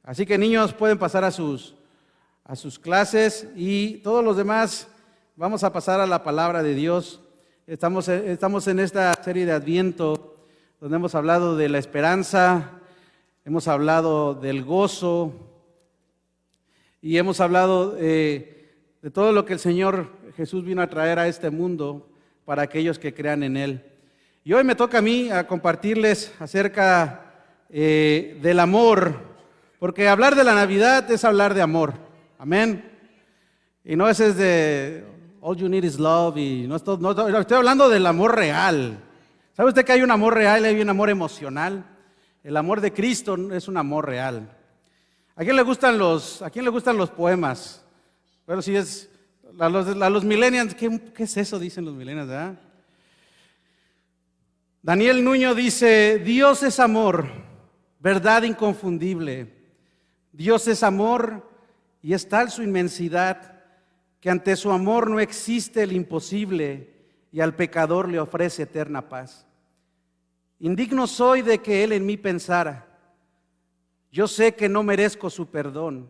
Así que niños pueden pasar a sus clases y todos los demás vamos a pasar a la palabra de Dios. Estamos en esta serie de Adviento donde hemos hablado de la esperanza, hemos hablado del gozo y hemos hablado de todo lo que el Señor Jesús vino a traer a este mundo para aquellos que crean en Él. Y hoy me toca a mí a compartirles acerca del amor, porque hablar de la Navidad es hablar de amor, amén. Y no ese es de all you need is love, y no estoy hablando del amor real. ¿Sabe usted que hay un amor real y hay un amor emocional? El amor de Cristo es un amor real. ¿A quién le gustan los poemas? Bueno, si es a los millennials, ¿qué es eso? Dicen los millennials, ¿verdad? Daniel Nuño dice: Dios es amor, verdad inconfundible. Dios es amor y es tal su inmensidad que ante su amor no existe el imposible y al pecador le ofrece eterna paz. Indigno soy de que Él en mí pensara. Yo sé que no merezco su perdón,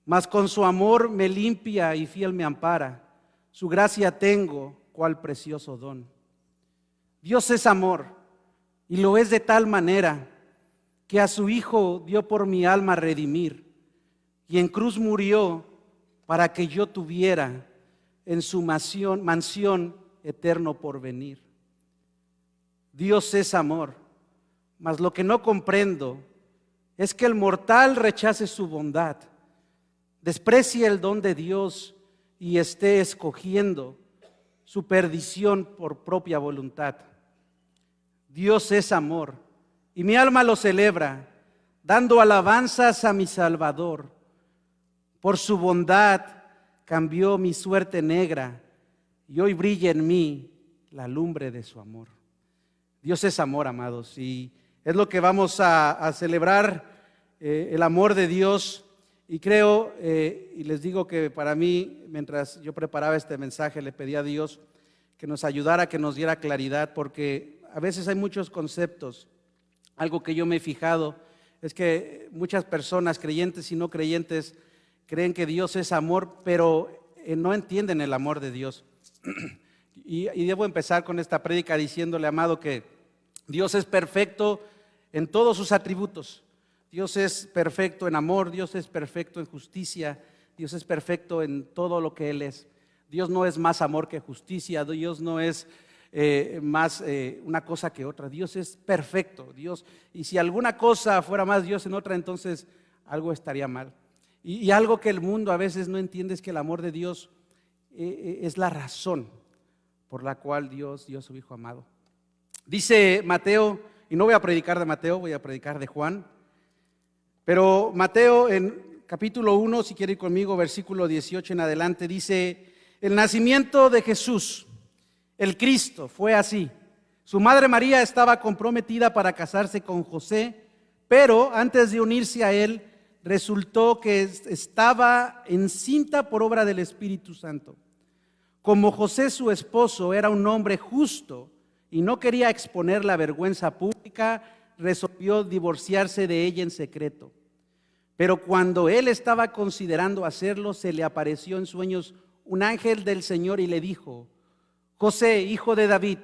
mas con su amor me limpia y fiel me ampara. Su gracia tengo, cual precioso don. Dios es amor y lo es de tal manera que a su Hijo dio por mi alma a redimir y en cruz murió para que yo tuviera en su mansión eterno porvenir. Dios es amor, mas lo que no comprendo es que el mortal rechace su bondad, desprecie el don de Dios y esté escogiendo su perdición por propia voluntad. Dios es amor y mi alma lo celebra, dando alabanzas a mi Salvador. Por su bondad cambió mi suerte negra y hoy brilla en mí la lumbre de su amor. Dios es amor, amados, y es lo que vamos a celebrar, el amor de Dios. Y creo, y les digo que para mí, mientras yo preparaba este mensaje, le pedí a Dios que nos ayudara, que nos diera claridad, porque a veces hay muchos conceptos. Algo que yo me he fijado es que muchas personas, creyentes y no creyentes, creen que Dios es amor, pero no entienden el amor de Dios. Y debo empezar con esta prédica diciéndole, amado, que Dios es perfecto en todos sus atributos. Dios es perfecto en amor, Dios es perfecto en justicia, Dios es perfecto en todo lo que Él es. Dios no es más amor que justicia, Dios no es más una cosa que otra. Dios es perfecto, Dios. Y si alguna cosa fuera más Dios en otra, entonces algo estaría mal. Y algo que el mundo a veces no entiende es que el amor de Dios es la razón por la cual Dios dio a su Hijo amado. Dice Mateo, y no voy a predicar de Mateo, voy a predicar de Juan, pero Mateo en capítulo 1, si quiere ir conmigo, versículo 18 en adelante, dice: el nacimiento de Jesús, el Cristo, fue así. Su madre María estaba comprometida para casarse con José, pero antes de unirse a él, resultó que estaba encinta por obra del Espíritu Santo. Como José, su esposo, era un hombre justo y no quería exponer la vergüenza pública, resolvió divorciarse de ella en secreto. Pero cuando él estaba considerando hacerlo, se le apareció en sueños un ángel del Señor y le dijo: José, hijo de David,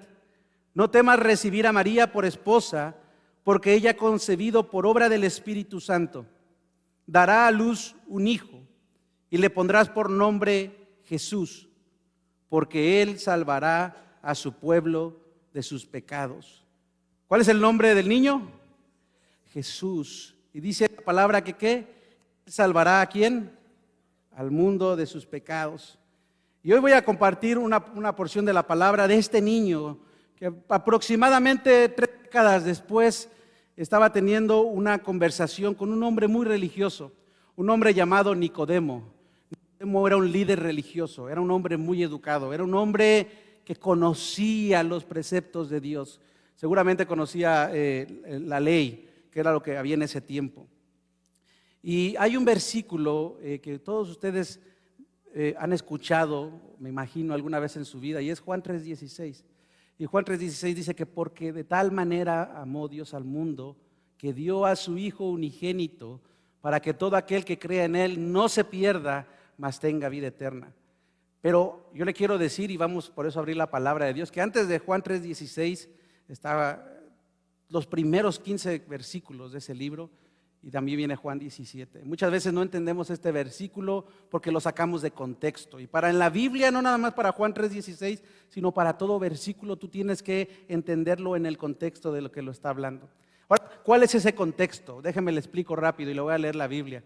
no temas recibir a María por esposa, porque ella ha concebido por obra del Espíritu Santo. Dará a luz un hijo y le pondrás por nombre Jesús, porque él salvará a su pueblo de sus pecados. ¿Cuál es el nombre del niño? Jesús. Y dice la palabra que ¿qué? ¿Salvará a quién? Al mundo de sus pecados. Y hoy voy a compartir una porción de la palabra de este niño que aproximadamente 3 décadas después estaba teniendo una conversación con un hombre muy religioso, un hombre llamado Nicodemo. Nicodemo era un líder religioso, era un hombre muy educado, era un hombre que conocía los preceptos de Dios. Seguramente conocía la ley, que era lo que había en ese tiempo. Y hay un versículo que todos ustedes han escuchado, me imagino, alguna vez en su vida, y es Juan 3:16. Y Juan 3:16 dice que porque de tal manera amó Dios al mundo, que dio a su Hijo unigénito, para que todo aquel que crea en Él no se pierda, mas tenga vida eterna. Pero yo le quiero decir, y vamos por eso a abrir la palabra de Dios, que antes de Juan 3:16 estaba los primeros 15 versículos de ese libro, y también viene Juan 17. Muchas veces no entendemos este versículo porque lo sacamos de contexto. Y para en la Biblia, no nada más para Juan 3:16, sino para todo versículo, tú tienes que entenderlo en el contexto de lo que lo está hablando. Ahora, ¿cuál es ese contexto? Déjeme le explico rápido y le voy a leer la Biblia.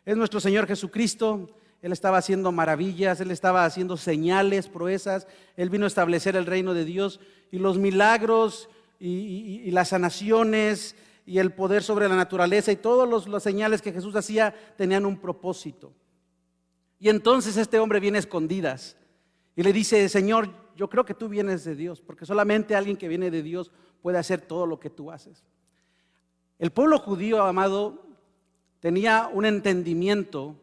Es nuestro Señor Jesucristo. Él estaba haciendo maravillas, Él estaba haciendo señales, proezas. Él vino a establecer el reino de Dios, y los milagros y las sanaciones y el poder sobre la naturaleza y todas las señales que Jesús hacía tenían un propósito. Y entonces este hombre viene a escondidas y le dice: Señor, yo creo que tú vienes de Dios, porque solamente alguien que viene de Dios puede hacer todo lo que tú haces. El pueblo judío, amado, tenía un entendimiento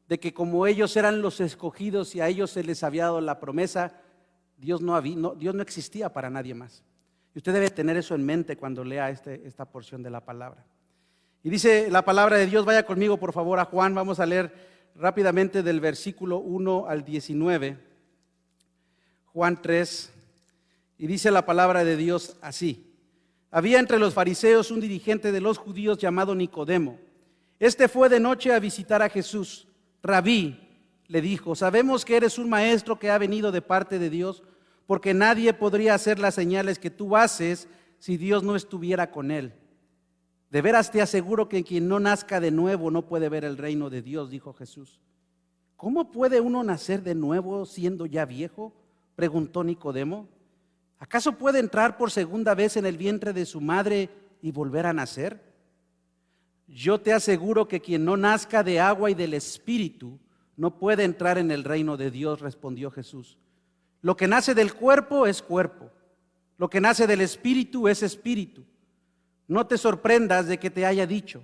de que como ellos eran los escogidos y a ellos se les había dado la promesa, Dios no existía para nadie más. Y usted debe tener eso en mente cuando lea esta porción de la palabra. Y dice la palabra de Dios, vaya conmigo por favor a Juan, vamos a leer rápidamente del versículo 1 al 19, Juan 3, y dice la palabra de Dios así: había entre los fariseos un dirigente de los judíos llamado Nicodemo. Este fue de noche a visitar a Jesús. Rabí, le dijo, sabemos que eres un maestro que ha venido de parte de Dios, porque nadie podría hacer las señales que tú haces si Dios no estuviera con él. De veras te aseguro que quien no nazca de nuevo no puede ver el reino de Dios, dijo Jesús. ¿Cómo puede uno nacer de nuevo siendo ya viejo?, preguntó Nicodemo. ¿Acaso puede entrar por segunda vez en el vientre de su madre y volver a nacer? Yo te aseguro que quien no nazca de agua y del Espíritu no puede entrar en el reino de Dios, respondió Jesús. Lo que nace del cuerpo es cuerpo, lo que nace del Espíritu es espíritu. No te sorprendas de que te haya dicho,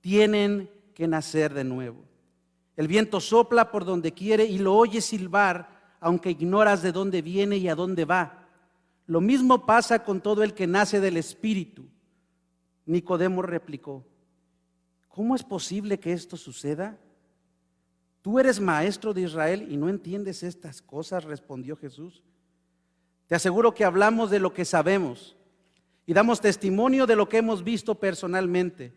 tienen que nacer de nuevo. El viento sopla por donde quiere y lo oyes silbar, aunque ignoras de dónde viene y a dónde va. Lo mismo pasa con todo el que nace del Espíritu. Nicodemo replicó, ¿cómo es posible que esto suceda? Tú eres maestro de Israel y no entiendes estas cosas, respondió Jesús. Te aseguro que hablamos de lo que sabemos y damos testimonio de lo que hemos visto personalmente,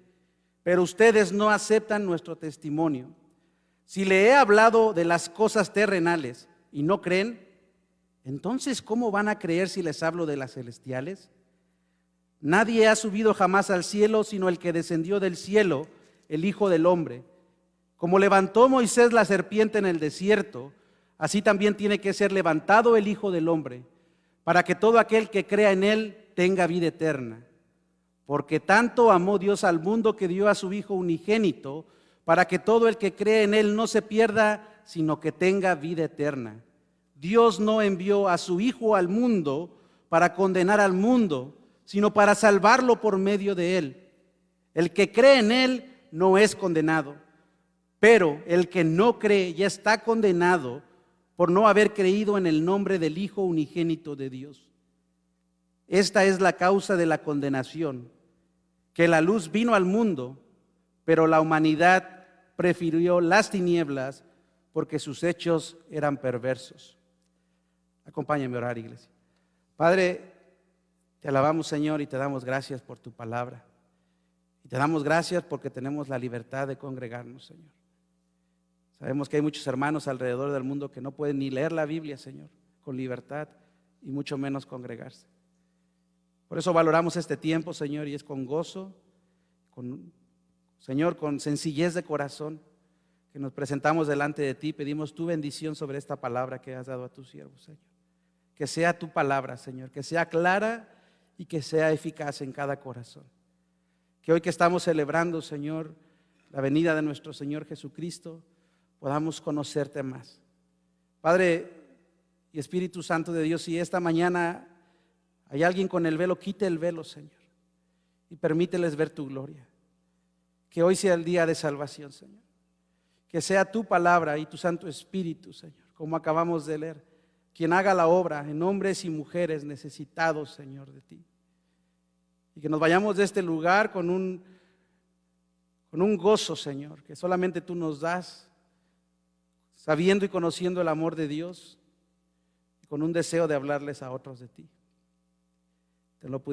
pero ustedes no aceptan nuestro testimonio. Si le he hablado de las cosas terrenales y no creen, entonces ¿cómo van a creer si les hablo de las celestiales? Nadie ha subido jamás al cielo sino el que descendió del cielo, el Hijo del Hombre. Como levantó Moisés la serpiente en el desierto, así también tiene que ser levantado el Hijo del Hombre, para que todo aquel que crea en él tenga vida eterna. Porque tanto amó Dios al mundo que dio a su Hijo unigénito, para que todo el que cree en él no se pierda, sino que tenga vida eterna. Dios no envió a su Hijo al mundo para condenar al mundo, sino para salvarlo por medio de él. El que cree en él no es condenado, pero el que no cree ya está condenado por no haber creído en el nombre del Hijo unigénito de Dios. Esta es la causa de la condenación, que la luz vino al mundo, pero la humanidad prefirió las tinieblas porque sus hechos eran perversos. Acompáñame a orar, iglesia. Padre, te alabamos, Señor, y te damos gracias por tu palabra. Y te damos gracias porque tenemos la libertad de congregarnos, Señor. Sabemos que hay muchos hermanos alrededor del mundo que no pueden ni leer la Biblia, Señor, con libertad y mucho menos congregarse. Por eso valoramos este tiempo, Señor, y es con gozo, Señor, con sencillez de corazón que nos presentamos delante de ti. Pedimos tu bendición sobre esta palabra que has dado a tus siervos, Señor. Que sea tu palabra, Señor, que sea clara y que sea eficaz en cada corazón. Que hoy que estamos celebrando, Señor, la venida de nuestro Señor Jesucristo, podamos conocerte más. Padre y Espíritu Santo de Dios, si esta mañana hay alguien con el velo, quite el velo, Señor, y permíteles ver tu gloria. Que hoy sea el día de salvación, Señor. Que sea tu palabra y tu Santo Espíritu, Señor, como acabamos de leer, quien haga la obra en hombres y mujeres necesitados, Señor, de ti. Y que nos vayamos de este lugar con con un gozo, Señor, que solamente tú nos das, sabiendo y conociendo el amor de Dios, y con un deseo de hablarles a otros de ti. Te lo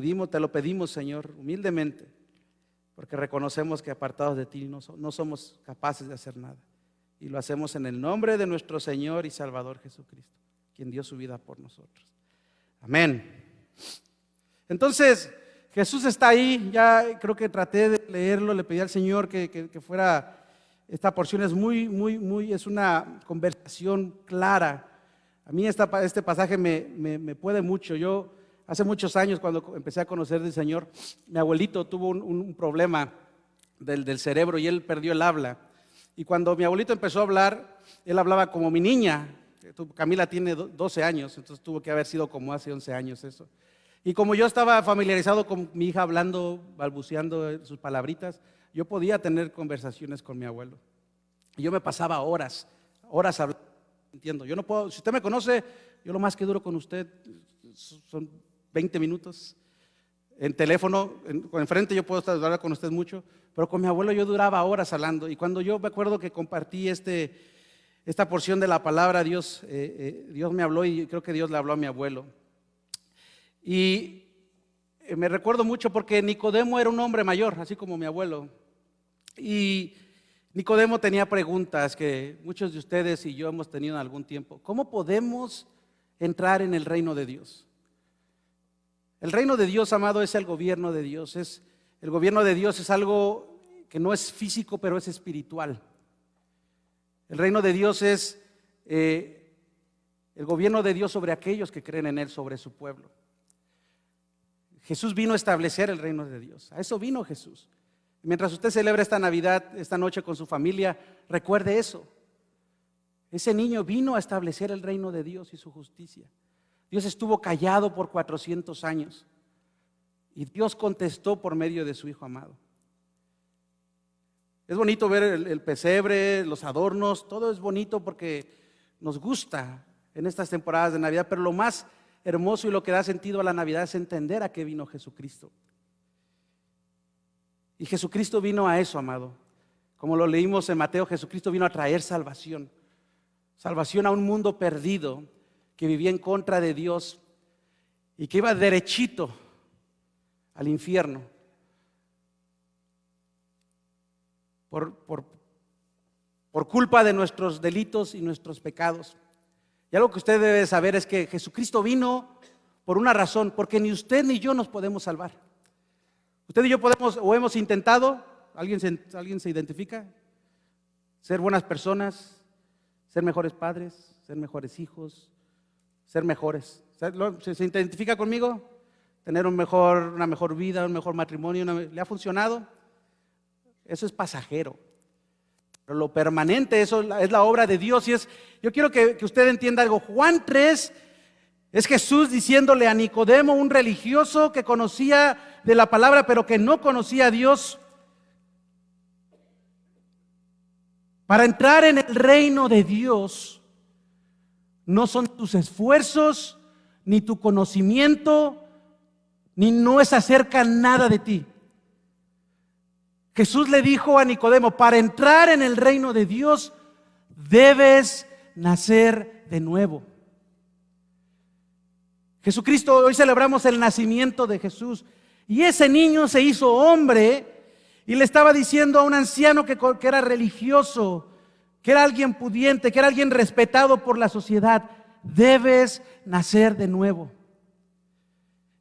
pedimos, Señor, humildemente, porque reconocemos que apartados de ti no somos capaces de hacer nada. Y lo hacemos en el nombre de nuestro Señor y Salvador Jesucristo, quien dio su vida por nosotros. Amén. Entonces, Jesús está ahí. Ya creo que traté de leerlo, le pedí al Señor que fuera, esta porción es es una conversación clara. A mí este pasaje me puede mucho. Yo hace muchos años, cuando empecé a conocer del Señor, mi abuelito tuvo un problema del cerebro y él perdió el habla. Y cuando mi abuelito empezó a hablar, él hablaba como mi niña. Camila tiene 12 años, entonces tuvo que haber sido como hace 11 años eso. Y como yo estaba familiarizado con mi hija hablando, balbuceando sus palabritas, yo podía tener conversaciones con mi abuelo. Y yo me pasaba horas hablando, entiendo. Yo no puedo, si usted me conoce, yo lo más que duro con usted son 20 minutos. En teléfono, enfrente yo puedo estar hablando con usted mucho, pero con mi abuelo yo duraba horas hablando. Y cuando yo me acuerdo que compartí esta porción de la palabra, Dios me habló y creo que Dios le habló a mi abuelo. Y me recuerdo mucho porque Nicodemo era un hombre mayor, así como mi abuelo. Y Nicodemo tenía preguntas que muchos de ustedes y yo hemos tenido en algún tiempo. ¿Cómo podemos entrar en el reino de Dios? El reino de Dios, amado, es el gobierno de Dios. El gobierno de Dios es algo que no es físico, pero es espiritual. El reino de Dios es el gobierno de Dios sobre aquellos que creen en Él, sobre su pueblo. Jesús vino a establecer el reino de Dios. A eso vino Jesús. Mientras usted celebra esta Navidad, esta noche con su familia, recuerde eso. Ese niño vino a establecer el reino de Dios y su justicia. Dios estuvo callado por 400 años y Dios contestó por medio de su Hijo amado. Es bonito ver el pesebre, los adornos, todo es bonito porque nos gusta en estas temporadas de Navidad, pero lo más hermoso y lo que da sentido a la Navidad es entender a qué vino Jesucristo. Y Jesucristo vino a eso, amado. Como lo leímos en Mateo, Jesucristo vino a traer salvación. Salvación a un mundo perdido que vivía en contra de Dios y que iba derechito al infierno por culpa de nuestros delitos y nuestros pecados. Y algo que usted debe saber es que Jesucristo vino por una razón, porque ni usted ni yo nos podemos salvar. Usted y yo podemos o hemos intentado, ¿alguien se identifica? Ser buenas personas, ser mejores padres, ser mejores hijos, ser mejores. ¿Se identifica conmigo? Tener una mejor vida, un mejor matrimonio, ¿le ha funcionado? Eso es pasajero. Pero lo permanente, eso es la obra de Dios. Yo quiero que usted entienda algo. Juan 3 es Jesús diciéndole a Nicodemo, un religioso que conocía de la palabra, pero que no conocía a Dios. Para entrar en el reino de Dios, no son tus esfuerzos, ni tu conocimiento, ni no es acerca nada de ti. Jesús le dijo a Nicodemo, para entrar en el reino de Dios, debes nacer de nuevo. Jesucristo, hoy celebramos el nacimiento de Jesús, y ese niño se hizo hombre, y le estaba diciendo a un anciano que era religioso, que era alguien pudiente, que era alguien respetado por la sociedad, debes nacer de nuevo.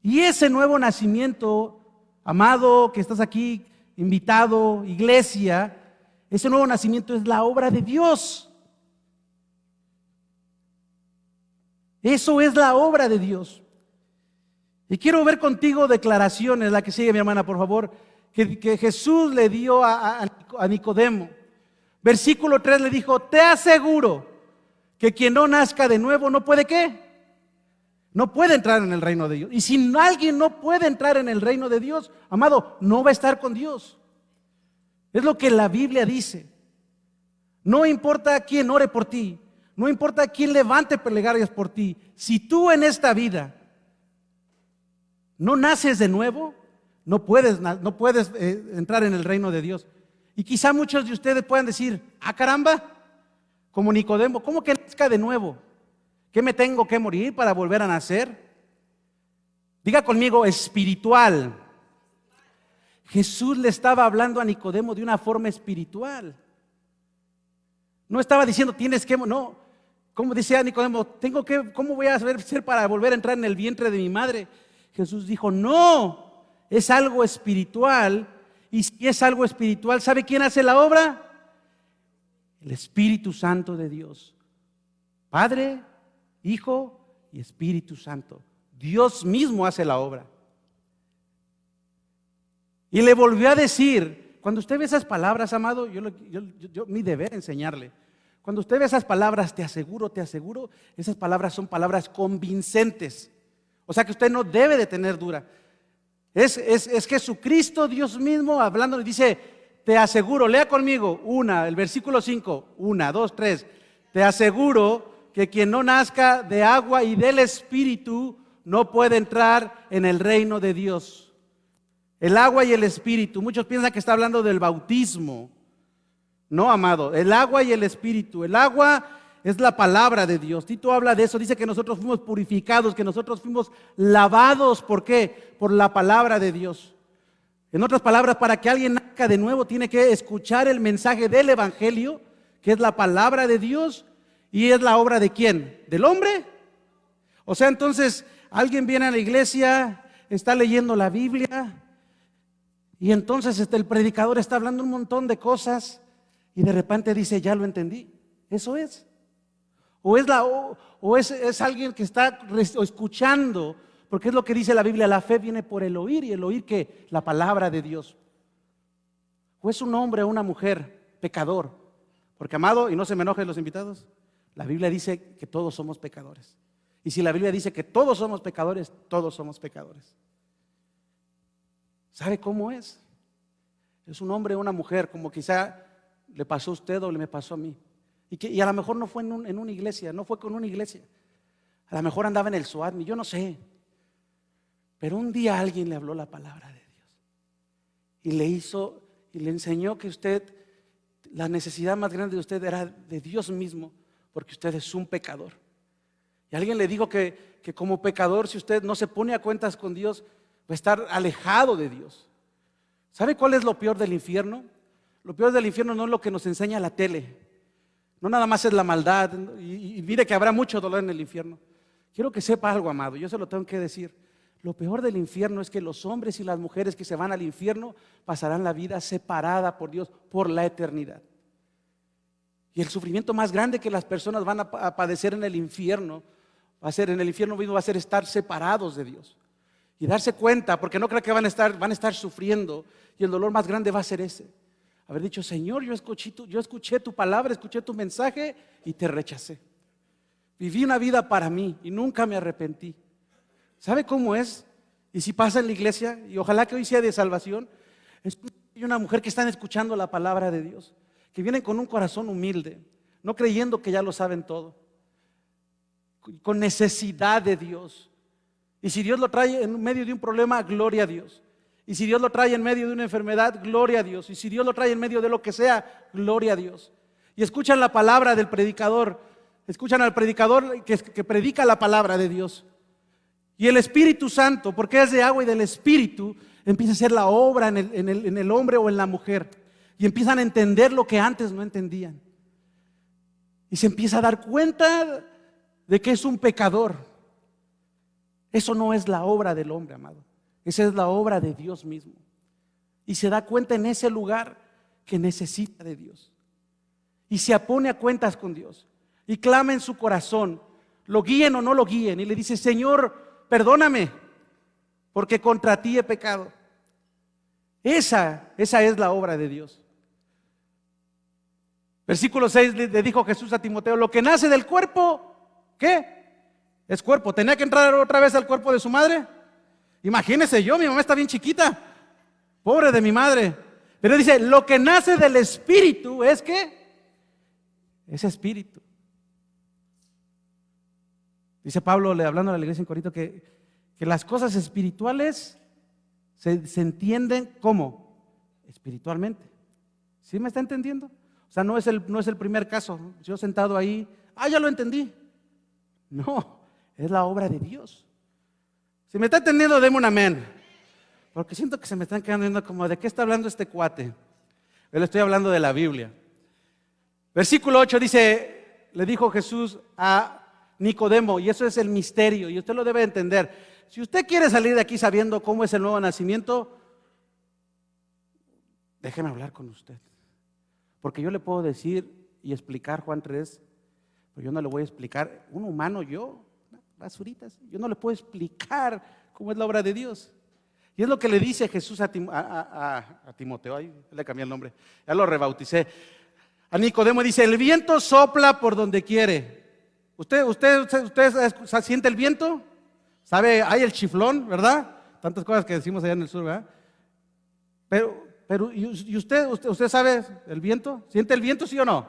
Y ese nuevo nacimiento, amado, que estás aquí, invitado, iglesia, ese nuevo nacimiento es la obra de Dios. Eso es la obra de Dios. Y quiero ver contigo declaraciones, la que sigue mi hermana, por favor, que Jesús le dio a Nicodemo. Versículo 3 le dijo, te aseguro que quien no nazca de nuevo no puede ¿qué? No puede entrar en el reino de Dios. Y si alguien no puede entrar en el reino de Dios, amado, no va a estar con Dios. Es lo que la Biblia dice. No importa quién ore por ti, no importa quién levante plegarias por ti. Si tú en esta vida no naces de nuevo, no puedes entrar en el reino de Dios. Y quizá muchos de ustedes puedan decir, ah, caramba, como Nicodemo, ¿cómo que nazca de nuevo? ¿Qué me tengo que morir para volver a nacer? Diga conmigo, espiritual. Jesús le estaba hablando a Nicodemo de una forma espiritual. No estaba diciendo, tienes que, no. Como decía Nicodemo, ¿cómo voy a ser para volver a entrar en el vientre de mi madre? Jesús dijo, no, es algo espiritual. Y si es algo espiritual, ¿sabe quién hace la obra? El Espíritu Santo de Dios. Padre, Hijo y Espíritu Santo. Dios mismo hace la obra. Y le volvió a decir, cuando usted ve esas palabras, amado, mi deber enseñarle. Cuando usted ve esas palabras, te aseguro, esas palabras son palabras convincentes. O sea que usted no debe de tener duda. Es Jesucristo, Dios mismo, hablando, y dice, te aseguro, lea conmigo, el versículo 5, 1, 2, 3. Te aseguro que quien no nazca de agua y del Espíritu no puede entrar en el reino de Dios. El agua y el Espíritu, muchos piensan que está hablando del bautismo. No, amado, el agua y el Espíritu. El agua es la palabra de Dios. Tito habla de eso, dice que nosotros fuimos purificados, que nosotros fuimos lavados. ¿Por qué? Por la palabra de Dios. En otras palabras, para que alguien nazca de nuevo, tiene que escuchar el mensaje del Evangelio, que es la palabra de Dios, y es la obra de ¿quién? ¿Del hombre? O sea, entonces, alguien viene a la iglesia, está leyendo la Biblia, y entonces el predicador está hablando un montón de cosas, y de repente dice, ya lo entendí. Eso es. O es alguien que está escuchando, porque es lo que dice la Biblia, la fe viene por el oír, y el oír que la palabra de Dios. O es un hombre o una mujer pecador, porque, amado, y no se me enojen los invitados, la Biblia dice que todos somos pecadores. Y si la Biblia dice que todos somos pecadores, todos somos pecadores. ¿Sabe cómo es? Es un hombre o una mujer, como quizá le pasó a usted o me pasó a mí. Y a lo mejor no fue en una iglesia, no fue con una iglesia. A lo mejor andaba en el SWAT, yo no sé. Pero un día alguien le habló la palabra de Dios. Y le enseñó que la necesidad más grande de usted era de Dios mismo, porque usted es un pecador. Y alguien le dijo que como pecador, si usted no se pone a cuentas con Dios, va a estar alejado de Dios. ¿Sabe cuál es lo peor del infierno? Lo peor del infierno no es lo que nos enseña la tele. No nada más es la maldad. Y mire que habrá mucho dolor en el infierno. Quiero que sepa algo, amado, yo se lo tengo que decir. Lo peor del infierno es que los hombres y las mujeres que se van al infierno pasarán la vida separada por Dios por la eternidad. Y el sufrimiento más grande que las personas van a padecer en el infierno va a ser estar separados de Dios. Y darse cuenta, porque no creo que van a estar sufriendo, y el dolor más grande va a ser ese. Haber dicho, Señor, yo escuché tu palabra, escuché tu mensaje y te rechacé. Viví una vida para mí y nunca me arrepentí. ¿Sabe cómo es? Y si pasa en la iglesia, y ojalá que hoy sea de salvación, es una mujer que están escuchando la palabra de Dios, que vienen con un corazón humilde, no creyendo que ya lo saben todo, con necesidad de Dios. Y si Dios lo trae en medio de un problema, gloria a Dios. Y si Dios lo trae en medio de una enfermedad, gloria a Dios. Y si Dios lo trae en medio de lo que sea, gloria a Dios. Y escuchan la palabra del predicador, escuchan al predicador que predica la palabra de Dios. Y el Espíritu Santo, porque es de agua y del Espíritu, empieza a hacer la obra en el hombre o en la mujer. Y empiezan a entender lo que antes no entendían. Y se empieza a dar cuenta de que es un pecador. Eso no es la obra del hombre, amado. Esa es la obra de Dios mismo. Y se da cuenta en ese lugar que necesita de Dios. Y se pone a cuentas con Dios. Y clama en su corazón, lo guíen o no lo guíen. Y le dice, Señor, perdóname, porque contra ti he pecado. Esa es la obra de Dios. Versículo 6 le dijo Jesús a Timoteo, lo que nace del cuerpo, ¿qué? Es cuerpo. ¿Tenía que entrar otra vez al cuerpo de su madre? Imagínese mi mamá está bien chiquita. Pobre de mi madre. Pero dice, lo que nace del Espíritu es ¿qué? Es Espíritu. Dice Pablo, hablando a la iglesia en Corinto, que las cosas espirituales se entienden ¿cómo? Espiritualmente. ¿Sí me está entendiendo? O sea, no es el primer caso. Yo sentado ahí, ya lo entendí. No, es la obra de Dios. Si me está entendiendo, deme un amén. Porque siento que se me están quedando viendo como, ¿de qué está hablando este cuate? Yo le estoy hablando de la Biblia. Versículo 8 dice, le dijo Jesús a Nicodemo, y eso es el misterio, y usted lo debe entender. Si usted quiere salir de aquí sabiendo cómo es el nuevo nacimiento, déjeme hablar con usted. Porque yo le puedo decir y explicar Juan 3, pero yo no le voy a explicar, un humano basuritas, yo no le puedo explicar cómo es la obra de Dios. Y es lo que le dice Jesús a Timoteo, ahí le cambié el nombre, ya lo rebauticé. A Nicodemo dice, el viento sopla por donde quiere. ¿Usted siente el viento? ¿Sabe? Hay el chiflón, ¿verdad? Tantas cosas que decimos allá en el sur, ¿verdad? Pero ¿y usted sabe el viento? ¿Siente el viento, sí o no?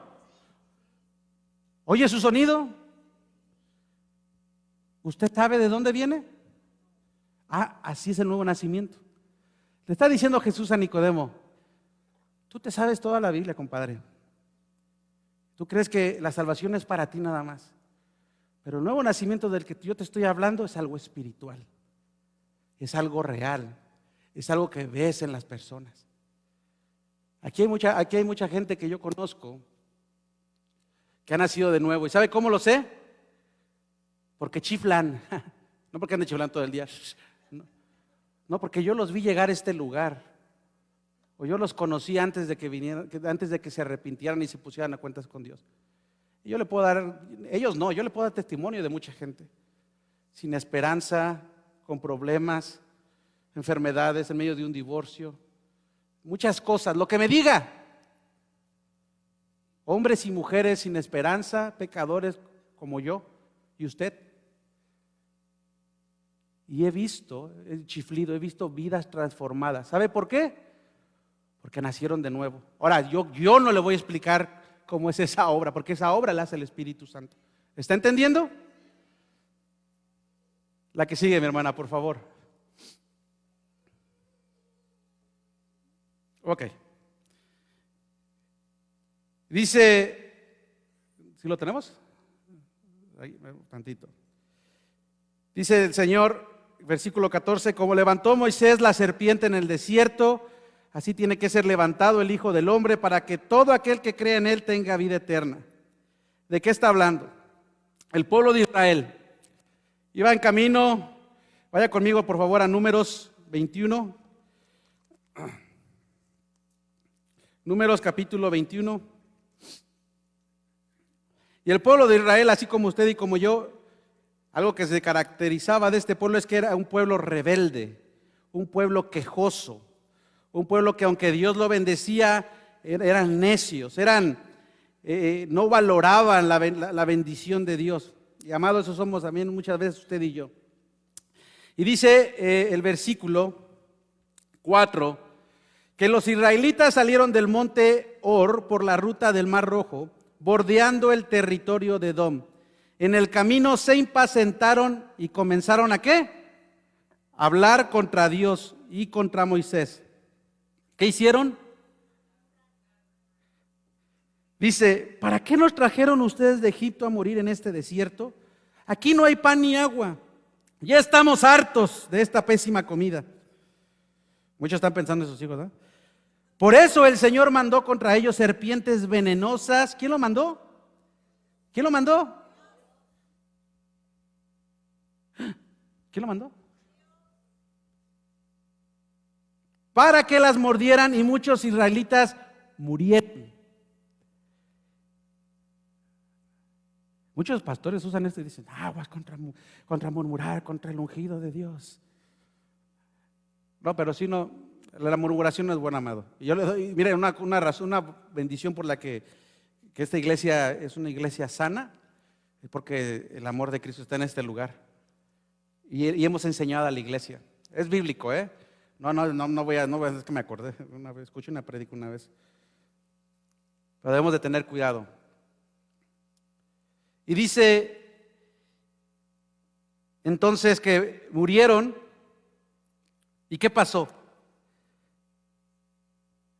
¿Oye su sonido? ¿Usted sabe de dónde viene? Así es el nuevo nacimiento. Le está diciendo Jesús a Nicodemo, tú te sabes toda la Biblia, compadre. Tú crees que la salvación es para ti nada más. Pero el nuevo nacimiento del que yo te estoy hablando es algo espiritual. Es algo real. Es algo que ves en las personas. Aquí hay mucha gente que yo conozco que ha nacido de nuevo. ¿Y sabe cómo lo sé? Porque chiflan. No porque anden chiflando todo el día. No, porque yo los vi llegar a este lugar. O yo los conocí antes de que vinieran, antes de que se arrepintieran y se pusieran a cuentas con Dios. Y yo le puedo dar, yo le puedo dar testimonio de mucha gente. Sin esperanza, con problemas, enfermedades, en medio de un divorcio. Muchas cosas, lo que me diga. Hombres y mujeres sin esperanza, pecadores como yo y usted. Y he visto vidas transformadas. ¿Sabe por qué? Porque nacieron de nuevo. Ahora, yo no le voy a explicar cómo es esa obra, porque esa obra la hace el Espíritu Santo. ¿Está entendiendo? La que sigue, mi hermana, por favor. Ok. Dice, ¿sí lo tenemos? Ahí, tantito. Dice el Señor, versículo 14, como levantó Moisés la serpiente en el desierto, así tiene que ser levantado el Hijo del Hombre para que todo aquel que cree en Él tenga vida eterna. ¿De qué está hablando? El pueblo de Israel iba en camino, vaya conmigo por favor a Números 21. Números capítulo 21. Y el pueblo de Israel, así como usted y como yo, algo que se caracterizaba de este pueblo es que era un pueblo rebelde, un pueblo quejoso, un pueblo que aunque Dios lo bendecía, eran necios, no valoraban la bendición de Dios. Y amados, eso somos también muchas veces usted y yo. Y dice el versículo 4, que los israelitas salieron del monte Hor por la ruta del Mar Rojo, bordeando el territorio de Edom. En el camino se impacientaron y comenzaron ¿a qué? A hablar contra Dios y contra Moisés. ¿Qué hicieron? Dice, ¿para qué nos trajeron ustedes de Egipto a morir en este desierto? Aquí no hay pan ni agua. Ya estamos hartos de esta pésima comida. Muchos están pensando en sus hijos, ¿no? Por eso el Señor mandó contra ellos serpientes venenosas. ¿Quién lo mandó? ¿Quién lo mandó? ¿Quién lo mandó? Para que las mordieran y muchos israelitas murieron. Muchos pastores usan esto y dicen, vas contra murmurar, contra el ungido de Dios. No, pero si no, la murmuración no es buena, amado. Y yo le doy, mire, una razón, una bendición por la que esta iglesia es una iglesia sana, es porque el amor de Cristo está en este lugar. Y hemos enseñado a la iglesia. Es bíblico, ¿eh? No voy a, es que me acordé, escuché una prédica una vez. Pero debemos de tener cuidado. Y dice, entonces que murieron, ¿y qué pasó?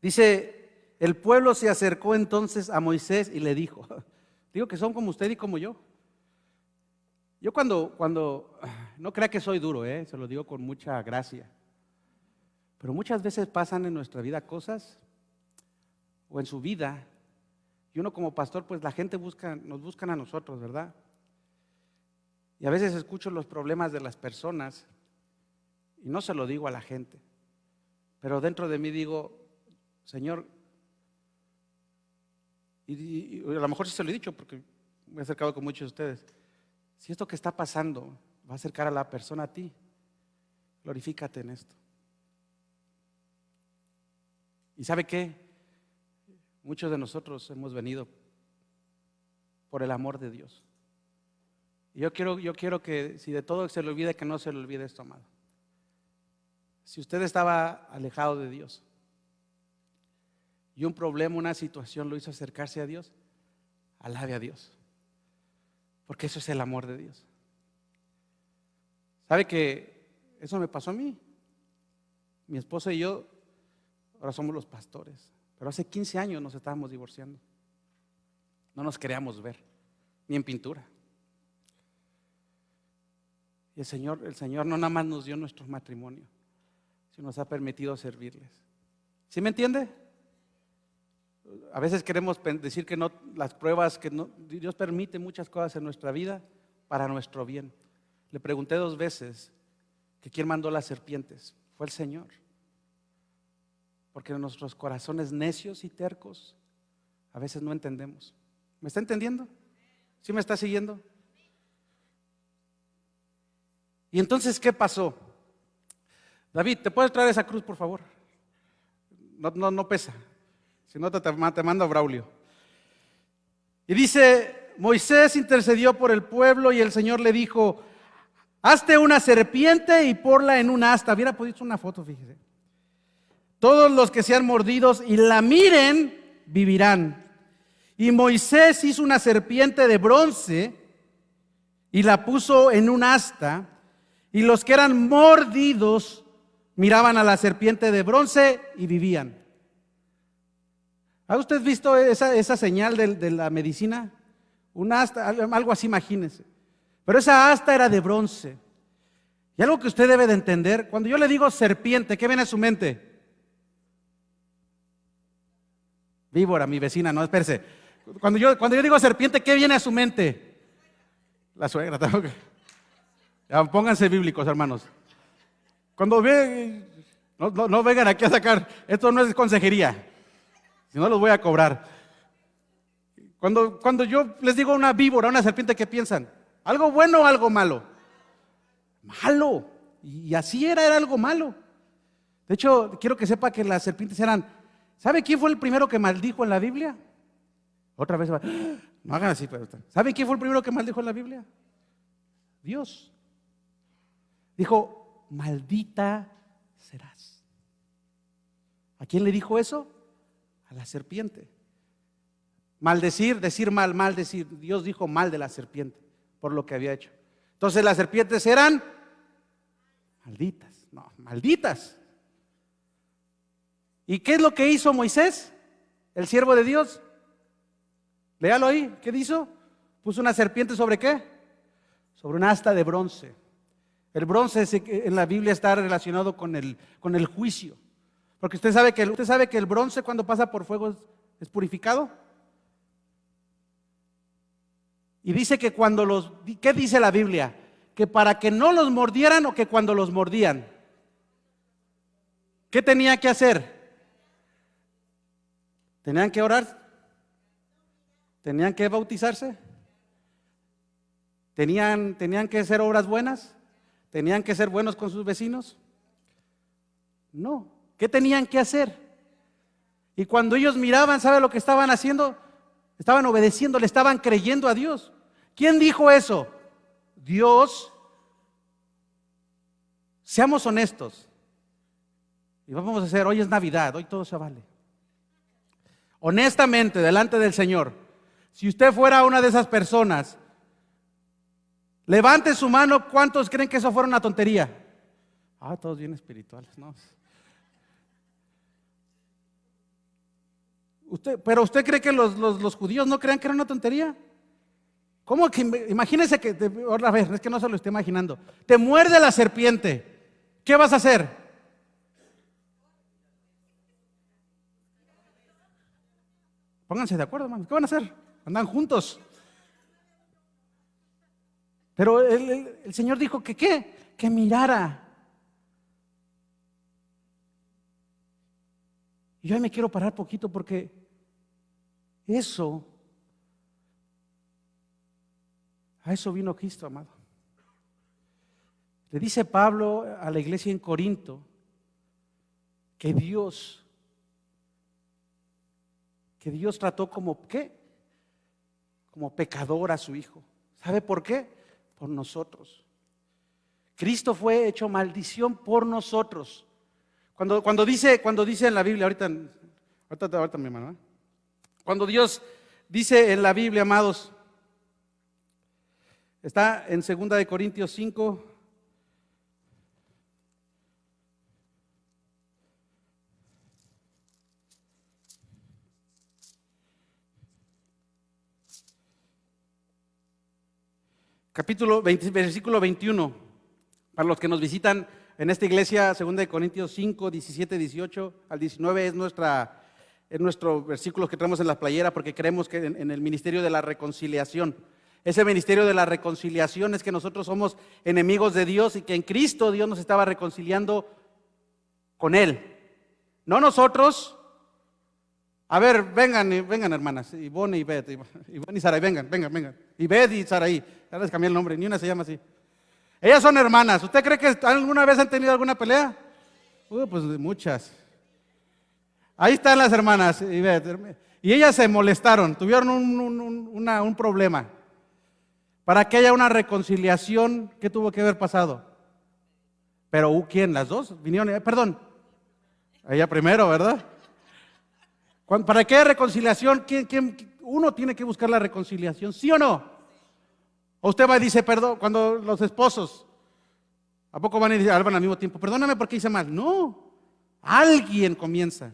Dice El pueblo se acercó entonces a Moisés y le dijo, digo que son como usted y como yo. Yo cuando no crea que soy duro, se lo digo con mucha gracia. Pero muchas veces pasan en nuestra vida cosas, o en su vida, y uno como pastor, pues la gente nos buscan a nosotros, ¿verdad? Y a veces escucho los problemas de las personas y no se lo digo a la gente. Pero dentro de mí digo, Señor, y a lo mejor sí se lo he dicho porque me he acercado con muchos de ustedes. Si esto que está pasando va a acercar a la persona a ti, glorifícate en esto. ¿Y sabe qué? Muchos de nosotros hemos venido por el amor de Dios. Y yo quiero que si de todo se le olvide, que no se le olvide esto, amado. Si usted estaba alejado de Dios y un problema, una situación lo hizo acercarse a Dios, alabe a Dios. Porque eso es el amor de Dios. ¿Sabe que eso me pasó a mí? Mi esposa y yo ahora somos los pastores, pero hace 15 años nos estábamos divorciando. No nos queríamos ver, ni en pintura. Y el Señor no nada más nos dio nuestro matrimonio, sino nos ha permitido servirles. ¿Sí me entiende? A veces queremos decir que no, las pruebas, que no, Dios permite muchas cosas en nuestra vida para nuestro bien. Le pregunté 2 veces que quién mandó las serpientes. Fue el Señor. Porque en nuestros corazones necios y tercos a veces no entendemos. ¿Me está entendiendo? ¿Sí me está siguiendo? Y entonces, ¿qué pasó? David, ¿te puedes traer esa cruz, por favor? No pesa. Si no, te mando a Braulio. Y dice, Moisés intercedió por el pueblo y el Señor le dijo, hazte una serpiente y ponla en un asta. Hubiera podido una foto, fíjese. Todos los que sean mordidos y la miren, vivirán. Y Moisés hizo una serpiente de bronce y la puso en un asta. Y los que eran mordidos miraban a la serpiente de bronce y vivían. ¿Ha usted visto esa señal de la medicina? Una asta, algo así, imagínese. Pero esa asta era de bronce. Y algo que usted debe de entender, cuando yo le digo serpiente, ¿qué viene a su mente? Víbora, mi vecina, no, espérese. Cuando yo digo serpiente, ¿qué viene a su mente? La suegra, tampoco. Ya, pónganse bíblicos, hermanos. Cuando ve, no vengan aquí a sacar, esto no es consejería. Si no, los voy a cobrar. Cuando yo les digo una víbora, una serpiente, ¿qué piensan? ¿Algo bueno o algo malo? Malo. Y así era algo malo. De hecho, quiero que sepa que las serpientes eran. ¿Sabe quién fue el primero que maldijo en la Biblia? Otra vez, no hagan así, pero ¿sabe quién fue el primero que maldijo en la Biblia? Dios. Dijo, maldita serás. ¿A quién le dijo eso? A la serpiente. Maldecir, decir mal, maldecir. Dios dijo mal de la serpiente por lo que había hecho. Entonces las serpientes eran malditas. No, malditas. ¿Y qué es lo que hizo Moisés? El siervo de Dios. Léalo ahí. ¿Qué hizo? Puso una serpiente ¿sobre qué? Sobre una asta de bronce. El bronce en la Biblia está relacionado con el juicio. Porque usted sabe que el bronce cuando pasa por fuego es purificado. Y dice que ¿qué dice la Biblia? Que para que no los mordieran o que cuando los mordían. ¿Qué tenía que hacer? ¿Tenían que orar? ¿Tenían que bautizarse? ¿Tenían que hacer obras buenas? ¿Tenían que ser buenos con sus vecinos? No. ¿Qué tenían que hacer? Y cuando ellos miraban, ¿sabe lo que estaban haciendo? Estaban obedeciendo, le estaban creyendo a Dios. ¿Quién dijo eso? Dios. Seamos honestos. Y vamos a hacer, hoy es Navidad, hoy todo se vale. Honestamente, delante del Señor, si usted fuera una de esas personas, levante su mano, ¿cuántos creen que eso fuera una tontería? Todos bien espirituales, ¿no? Pero usted cree que los judíos no crean que era una tontería. ¿Cómo que? Imagínense que, otra vez, es que no se lo estoy imaginando. Te muerde la serpiente. ¿Qué vas a hacer? Pónganse de acuerdo, hermano. ¿Qué van a hacer? Andan juntos. Pero el Señor dijo que ¿qué? Que mirara. Y yo ahí me quiero parar poquito porque a eso vino Cristo, amado. Le dice Pablo a la iglesia en Corinto que Dios trató como ¿qué? Como pecador a su Hijo. ¿Sabe por qué? Por nosotros. Cristo fue hecho maldición por nosotros. Cuando dice en la Biblia, ahorita mi hermano, ¿eh? Cuando Dios dice en la Biblia, amados, está en 2 de Corintios 5. Capítulo 20, versículo 21, para los que nos visitan en esta iglesia, 2 de Corintios 5, 17, 18 al 19 es nuestro versículo que traemos en la playera porque creemos que en el ministerio de la reconciliación. Ese ministerio de la reconciliación es que nosotros somos enemigos de Dios y que en Cristo Dios nos estaba reconciliando con Él. No nosotros. A ver, vengan hermanas, Ivonne y Beth, Ivonne y Sarai, vengan. Y Beth y Sarai, ya les cambié el nombre, ni una se llama así. Ellas son hermanas. ¿Usted cree que alguna vez han tenido alguna pelea? Pues muchas. Ahí están las hermanas y Beth. Y ellas se molestaron, tuvieron un problema. Para que haya una reconciliación, ¿qué tuvo que haber pasado? Pero ¿quién? ¿Las dos? Vinieron, perdón. Ella primero, ¿verdad? ¿Para qué reconciliación? Uno tiene que buscar la reconciliación, ¿sí o no? O usted va y dice, perdón, cuando los esposos, ¿a poco van y hablan al mismo tiempo? Perdóname porque hice mal. No, alguien comienza.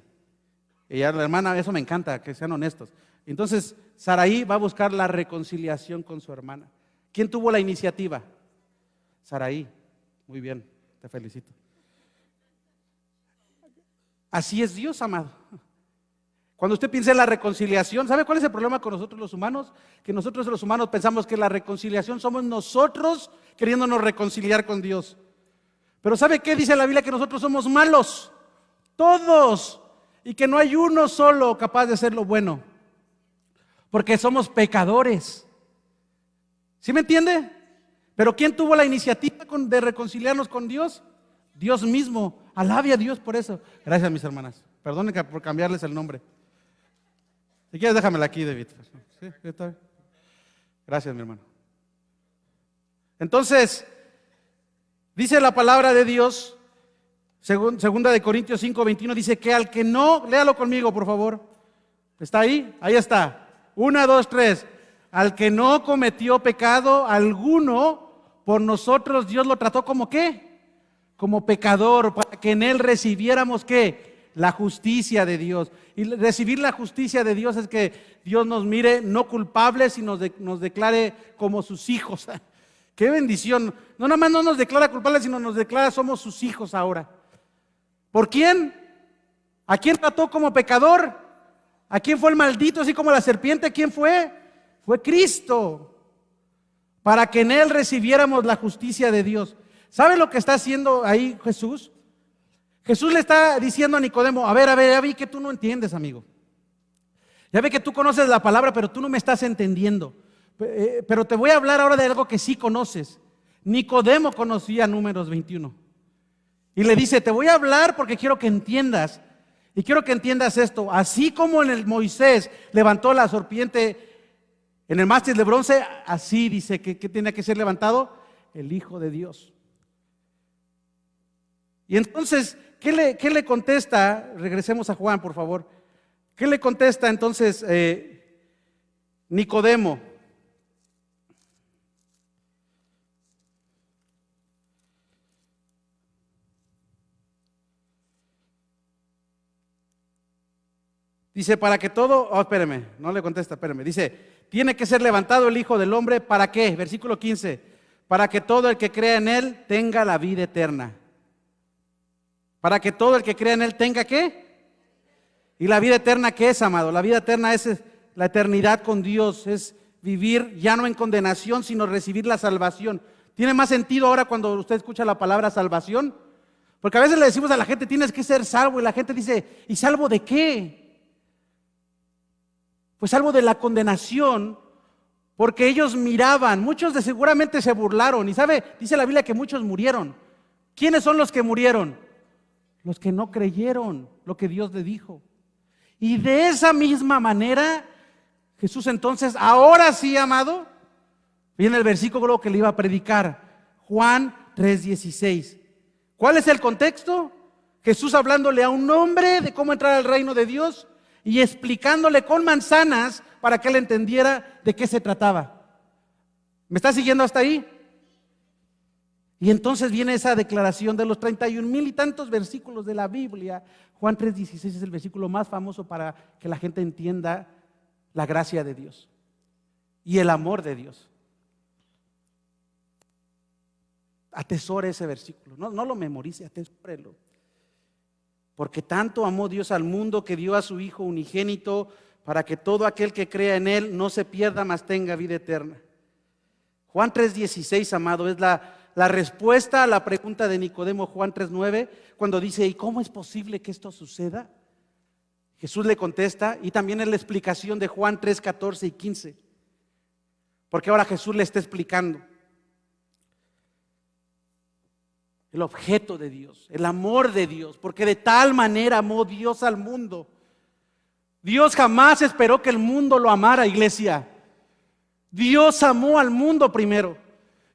Y ya la hermana, eso me encanta, que sean honestos. Entonces, Saraí va a buscar la reconciliación con su hermana. ¿Quién tuvo la iniciativa? Saraí. Muy bien, te felicito. Así es Dios, amado. Cuando usted piensa en la reconciliación, ¿sabe cuál es el problema con nosotros los humanos? Que nosotros los humanos pensamos que la reconciliación somos nosotros queriéndonos reconciliar con Dios. Pero ¿sabe qué dice la Biblia? Que nosotros somos malos, todos, y que no hay uno solo capaz de hacer lo bueno, porque somos pecadores. ¿Sí me entiende? Pero ¿quién tuvo la iniciativa de reconciliarnos con Dios? Dios mismo. Alabe a Dios por eso. Gracias, mis hermanas. Perdonen por cambiarles el nombre. Si quieres, déjamela aquí, David. Sí, está bien. Gracias, mi hermano. Entonces, dice la palabra de Dios, segunda de Corintios 5, 21, dice que al que no, léalo conmigo, por favor. ¿Está ahí? Ahí está. 1, 2, 3. Al que no cometió pecado alguno, por nosotros Dios lo trató como ¿qué? Como pecador, para que en él recibiéramos ¿qué? La justicia de Dios. Y recibir la justicia de Dios es que Dios nos mire no culpables y nos declare como sus hijos. ¡Qué bendición! No nada más no nos declara culpables, sino nos declara somos sus hijos ahora. ¿Por quién? ¿A quién trató como pecador? ¿A quién fue el maldito así como la serpiente? ¿Quién fue? Fue Cristo. Para que en él recibiéramos la justicia de Dios. ¿Sabe lo que está haciendo ahí Jesús? Jesús le está diciendo a Nicodemo, a ver, ya vi que tú no entiendes, amigo. Ya ve que tú conoces la palabra, pero tú no me estás entendiendo. Pero te voy a hablar ahora de algo que sí conoces. Nicodemo conocía Números 21. Y le dice, te voy a hablar porque quiero que entiendas. Y quiero que entiendas esto. Así como en el Moisés levantó la serpiente en el mástil de bronce, así dice que tiene que ser levantado el Hijo de Dios. Y entonces, ¿qué le contesta? Regresemos a Juan, por favor. ¿Qué le contesta entonces Nicodemo? Dice, para que todo, espéreme, no le contesta, espéreme. Dice, tiene que ser levantado el Hijo del Hombre, ¿para qué? Versículo 15, para que todo el que crea en Él tenga la vida eterna. Para que todo el que crea en Él tenga, ¿qué? ¿Y la vida eterna qué es, amado? La vida eterna es la eternidad con Dios, es vivir ya no en condenación, sino recibir la salvación. ¿Tiene más sentido ahora cuando usted escucha la palabra salvación? Porque a veces le decimos a la gente, tienes que ser salvo, y la gente dice, ¿y salvo de qué? Pues salvo de la condenación, porque ellos miraban, muchos de seguramente se burlaron, y sabe, dice la Biblia que muchos murieron. ¿Quiénes son los que murieron? Los que no creyeron lo que Dios le dijo. Y de esa misma manera, Jesús entonces, ahora sí, amado, viene el versículo que le iba a predicar, Juan 3:16. ¿Cuál es el contexto? Jesús hablándole a un hombre de cómo entrar al reino de Dios y explicándole con manzanas para que él entendiera de qué se trataba. ¿Me está siguiendo hasta ahí? Y entonces viene esa declaración de los 31,000 y tantos versículos de la Biblia. Juan 3:16 es el versículo más famoso para que la gente entienda la gracia de Dios y el amor de Dios. Atesore ese versículo, no lo memorice, atesórelo. Porque tanto amó Dios al mundo que dio a su Hijo unigénito para que todo aquel que crea en Él no se pierda, mas tenga vida eterna. Juan 3:16, amado, es la respuesta a la pregunta de Nicodemo, Juan 3:9, cuando dice, ¿y cómo es posible que esto suceda? Jesús le contesta, y también es la explicación de Juan 3:14 y 15, porque ahora Jesús le está explicando el objeto de Dios, el amor de Dios, porque de tal manera amó Dios al mundo. Dios jamás esperó que el mundo lo amara, iglesia. Dios amó al mundo primero.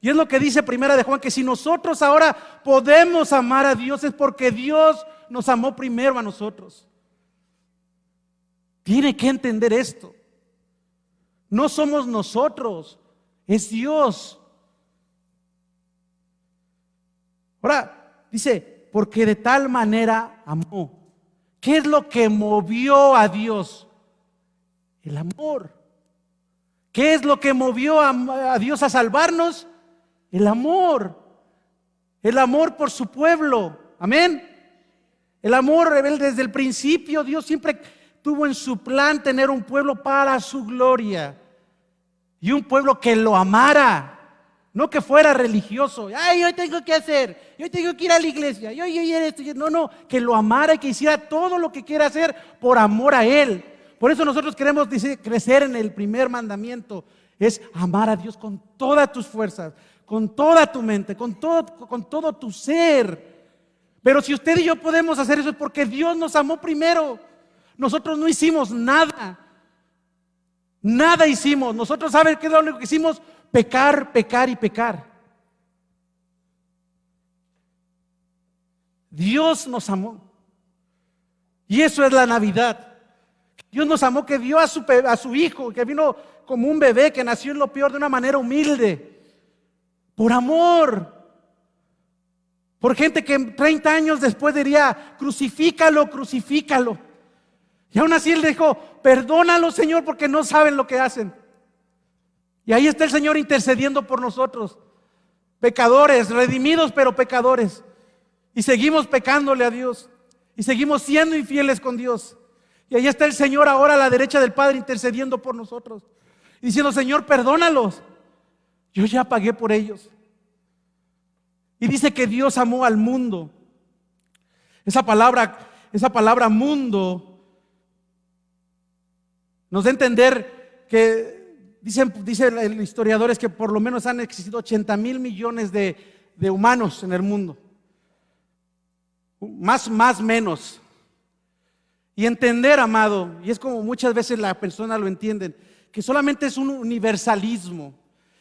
Y es lo que dice Primera de Juan, que si nosotros ahora podemos amar a Dios es porque Dios nos amó primero a nosotros. Tiene que entender esto. No somos nosotros, es Dios. Ahora, dice, porque de tal manera amó. ¿Qué es lo que movió a Dios? El amor. ¿Qué es lo que movió a Dios a salvarnos? El amor. El amor por su pueblo. Amén. El amor desde el principio. Dios siempre tuvo en su plan tener un pueblo para su gloria. Y un pueblo que lo amara. No que fuera religioso. Ay, yo tengo que hacer. Yo tengo que ir a la iglesia. Yo esto. No, que lo amara y que hiciera todo lo que quiera hacer por amor a Él. Por eso nosotros queremos crecer en el primer mandamiento. Es amar a Dios con todas tus fuerzas, con toda tu mente, con todo tu ser. Pero si usted y yo podemos hacer eso es porque Dios nos amó primero. Nosotros no hicimos nada. Nada hicimos. Nosotros, ¿saben qué es lo único que hicimos? Pecar, pecar y pecar. Dios nos amó. Y eso es la Navidad. Dios nos amó, que dio a su Hijo, que vino como un bebé, que nació en lo peor de una manera humilde. Por amor. Por gente que 30 años después diría, crucifícalo, crucifícalo. Y aún así Él dijo, perdónalo, Señor, porque no saben lo que hacen. Y ahí está el Señor intercediendo por nosotros, pecadores, redimidos pero pecadores. Y seguimos pecándole a Dios. Y seguimos siendo infieles con Dios. Y ahí está el Señor ahora a la derecha del Padre intercediendo por nosotros. Y diciendo, Señor, perdónalos. Yo ya pagué por ellos. Y dice que Dios amó al mundo. Esa palabra mundo nos da a entender que dicen los historiadores que por lo menos han existido 80,000 millones de humanos en el mundo. Más, menos. Y entender, amado, y es como muchas veces la persona lo entienden, que solamente es un universalismo.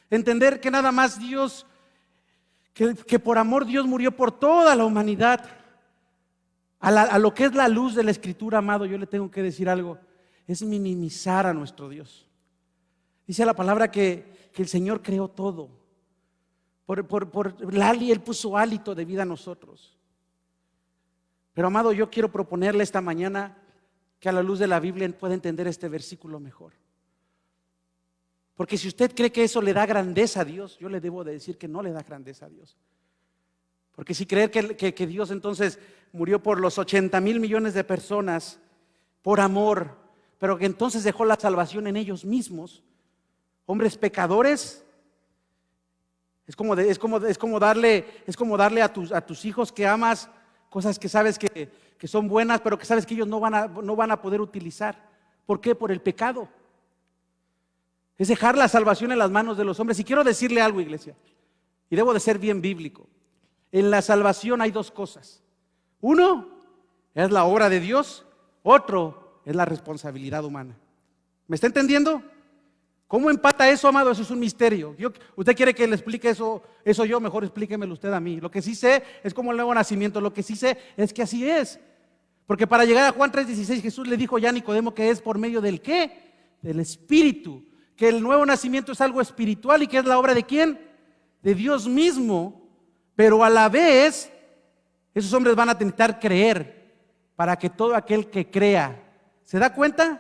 Entender que nada más Dios, que por amor Dios murió por toda la humanidad. A lo que es la luz de la Escritura, amado, yo le tengo que decir algo. Es minimizar a nuestro Dios. Dice la palabra que el Señor creó todo. Por Él puso hálito de vida a nosotros. Pero amado, yo quiero proponerle esta mañana que a la luz de la Biblia pueda entender este versículo mejor. Porque si usted cree que eso le da grandeza a Dios, yo le debo de decir que no le da grandeza a Dios. Porque si creer que Dios entonces murió por los 80,000 millones de personas por amor, pero que entonces dejó la salvación en ellos mismos, hombres pecadores, es como darle a tus hijos que amas cosas que sabes que son buenas, pero que sabes que ellos no van a poder utilizar. ¿Por qué? Por el pecado. Es dejar la salvación en las manos de los hombres. Y quiero decirle algo, iglesia, y debo de ser bien bíblico. En la salvación hay dos cosas. Uno es la obra de Dios, otro es la responsabilidad humana. ¿Me está entendiendo? ¿Cómo empata eso, amado? Eso es un misterio. ¿Usted quiere que le explique eso yo? Mejor explíquemelo usted a mí. Lo que sí sé es como el nuevo nacimiento. Lo que sí sé es que así es. Porque para llegar a Juan 3:16, Jesús le dijo ya a Nicodemo que es por medio del ¿qué? Del Espíritu. Que el nuevo nacimiento es algo espiritual y que es la obra de ¿quién? De Dios mismo. Pero a la vez, esos hombres van a intentar creer para que todo aquel que crea, ¿se da cuenta?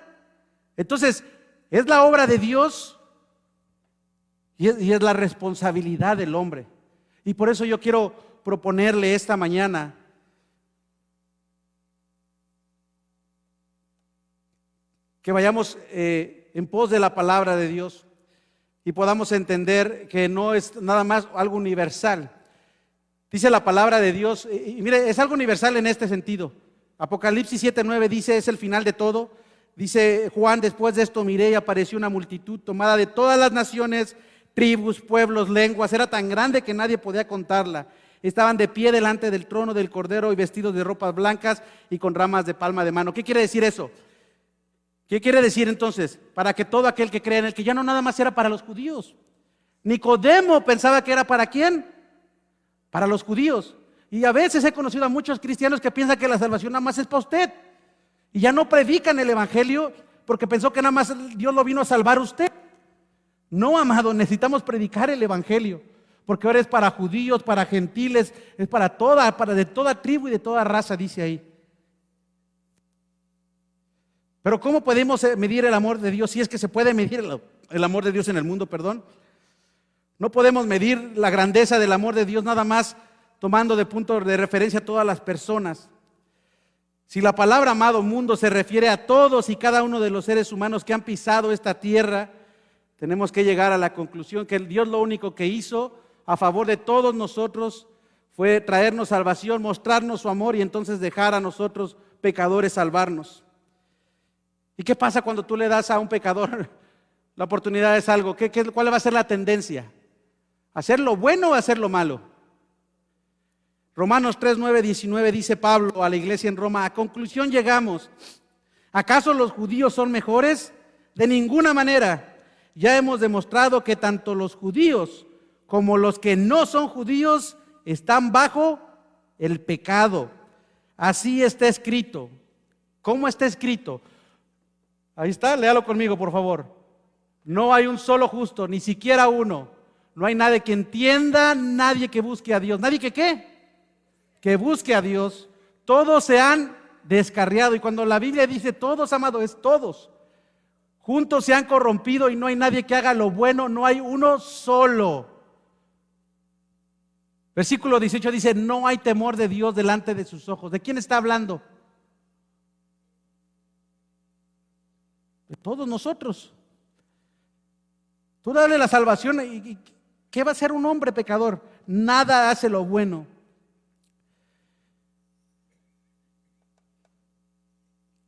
Entonces, es la obra de Dios y es la responsabilidad del hombre. Y por eso yo quiero proponerle esta mañana que vayamos en pos de la palabra de Dios y podamos entender que no es nada más algo universal. Dice la palabra de Dios, y mire, es algo universal en este sentido. Apocalipsis 7:9 dice, es el final de todo. Dice Juan, después de esto miré y apareció una multitud tomada de todas las naciones, tribus, pueblos, lenguas. Era tan grande que nadie podía contarla. Estaban de pie delante del trono del Cordero y vestidos de ropas blancas y con ramas de palma de mano. ¿Qué quiere decir eso? ¿Qué quiere decir entonces? Para que todo aquel que crea en él, que ya no nada más era para los judíos. Nicodemo pensaba que era ¿para quién? Para los judíos. Y a veces he conocido a muchos cristianos que piensan que la salvación nada más es para usted. Y ya no predican el evangelio porque pensó que nada más Dios lo vino a salvar a usted. No, amado, necesitamos predicar el evangelio. Porque ahora es para judíos, para gentiles, es para de toda tribu y de toda raza, dice ahí. Pero ¿cómo podemos medir el amor de Dios? Si es que se puede medir el amor de Dios en el mundo, perdón. No podemos medir la grandeza del amor de Dios nada más tomando de punto de referencia a todas las personas. Si la palabra amado mundo se refiere a todos y cada uno de los seres humanos que han pisado esta tierra, tenemos que llegar a la conclusión que Dios lo único que hizo a favor de todos nosotros fue traernos salvación, mostrarnos su amor y entonces dejar a nosotros pecadores salvarnos. ¿Y qué pasa cuando tú le das a un pecador la oportunidad de algo? ¿Cuál va a ser la tendencia? ¿Hacer lo bueno o hacer lo malo? Romanos 3:9-19 dice Pablo a la iglesia en Roma, a conclusión llegamos, ¿acaso los judíos son mejores? De ninguna manera. Ya hemos demostrado que tanto los judíos como los que no son judíos están bajo el pecado. Así está escrito. ¿Cómo está escrito? Ahí está, léalo conmigo, por favor. No hay un solo justo, ni siquiera uno. No hay nadie que entienda, nadie que busque a Dios. ¿Nadie que qué? Que busque a Dios. Todos se han descarriado. Y cuando la Biblia dice todos, amado, es todos. Juntos se han corrompido y no hay nadie que haga lo bueno. No hay uno solo. Versículo 18 dice, no hay temor de Dios delante de sus ojos. ¿De quién está hablando? De todos nosotros. Tú dale la salvación y ¿qué va a hacer un hombre pecador? Nada hace lo bueno.